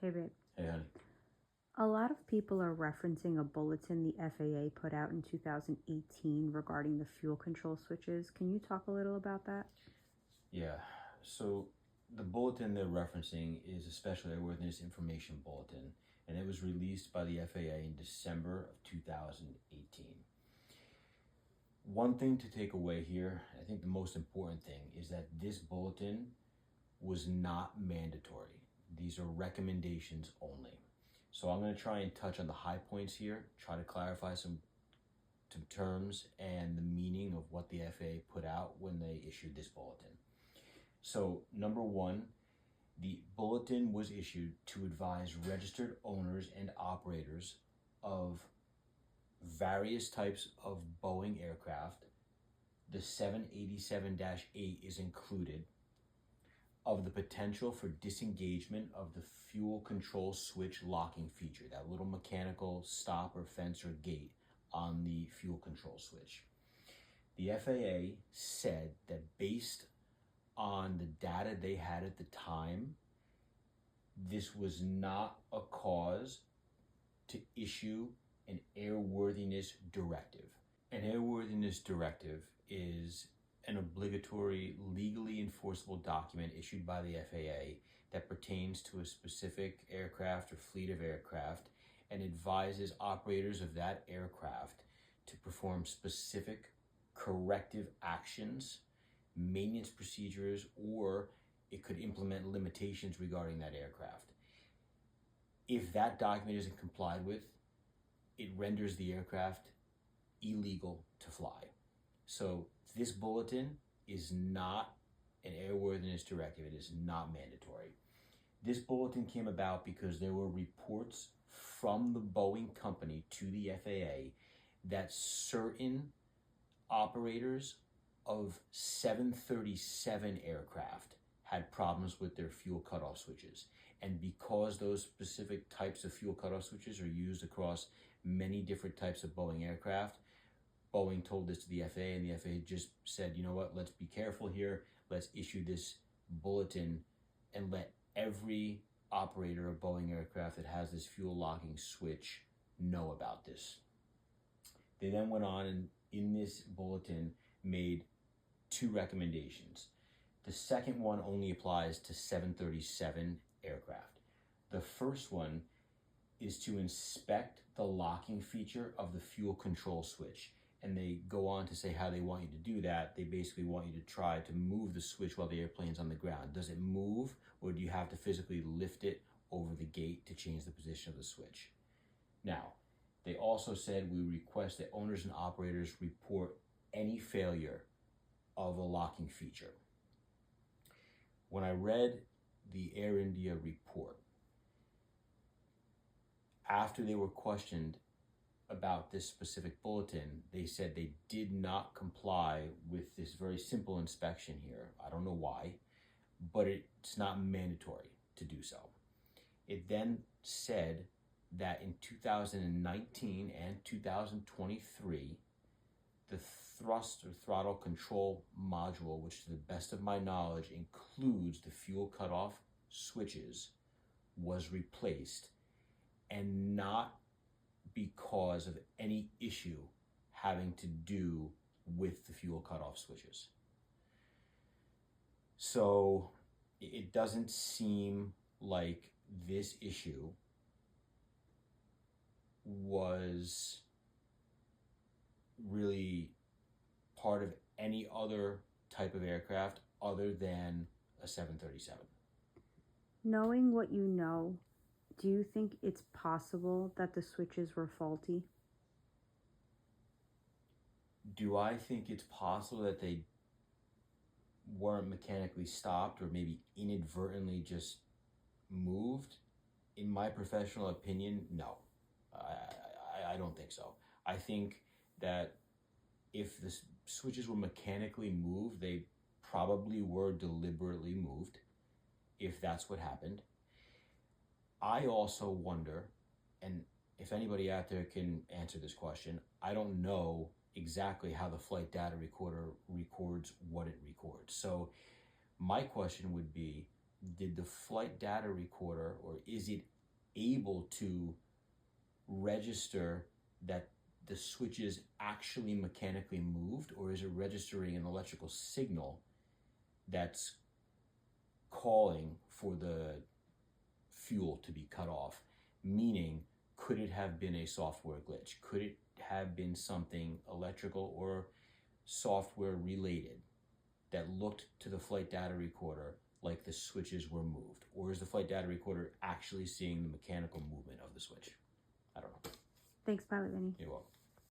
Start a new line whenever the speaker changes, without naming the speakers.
Hey, babe.
Hey, honey.
A lot of people are referencing a bulletin the FAA put out in 2018 regarding the fuel control switches. Can you talk a little about that?
Yeah, so the bulletin they're referencing is a special airworthiness information bulletin, and it was released by the FAA in December of 2018. One thing to take away here, I think the most important thing, is that this bulletin was not mandatory. These are recommendations only. So I'm going to try and touch on the high points here, try to clarify some terms and the meaning of what the FAA put out when they issued this bulletin. So, number one, the bulletin was issued to advise registered owners and operators of various types of Boeing aircraft. The 787-8 is included, of the potential for disengagement of the fuel control switch locking feature, that little mechanical stop or fence or gate on the fuel control switch. The FAA said that based on the data they had at the time, this was not a cause to issue an airworthiness directive. An airworthiness directive is an obligatory, legally enforceable document issued by the FAA that pertains to a specific aircraft or fleet of aircraft and advises operators of that aircraft to perform specific corrective actions, maintenance procedures, or it could implement limitations regarding that aircraft. If that document isn't complied with, it renders the aircraft illegal to fly. So this bulletin is not an airworthiness directive. It is not mandatory. This bulletin came about because there were reports from the Boeing company to the FAA that certain operators of 737 aircraft had problems with their fuel cutoff switches. And because those specific types of fuel cutoff switches are used across many different types of Boeing aircraft, Boeing told this to the FAA, and the FAA just said, you know what, let's be careful here. Let's issue this bulletin and let every operator of Boeing aircraft that has this fuel locking switch know about this. They then went on and in this bulletin made two recommendations. The second one only applies to 737 aircraft. The first one is to inspect the locking feature of the fuel control switch. And they go on to say how they want you to do that. They basically want you to try to move the switch while the airplane's on the ground. Does it move, or do you have to physically lift it over the gate to change the position of the switch? Now, they also said we request that owners and operators report any failure of a locking feature. When I read the Air India report, after they were questioned about this specific bulletin, they said they did not comply with this very simple inspection here. I don't know why, but it's not mandatory to do so. It then said that in 2019 and 2023, the thrust or throttle control module, which to the best of my knowledge includes the fuel cutoff switches, was replaced, and not because of any issue having to do with the fuel cutoff switches. So it doesn't seem like this issue was really part of any other type of aircraft other than a 737.
Knowing what you know, do you think it's possible that the switches were faulty?
Do I think it's possible that they weren't mechanically stopped or maybe inadvertently just moved? In my professional opinion, no. I don't think so. I think that if the switches were mechanically moved, they probably were deliberately moved, if that's what happened. I also wonder, and if anybody out there can answer this question, I don't know exactly how the flight data recorder records what it records. So my question would be, did the flight data recorder, or is it able to register that the switch is actually mechanically moved, or is it registering an electrical signal that's calling for the fuel to be cut off? Meaning, could it have been a software glitch? Could it have been something electrical or software related that looked to the flight data recorder like the switches were moved? Or is the flight data recorder actually seeing the mechanical movement of the switch? I don't know.
Thanks, Pilot Vinny.
You're welcome.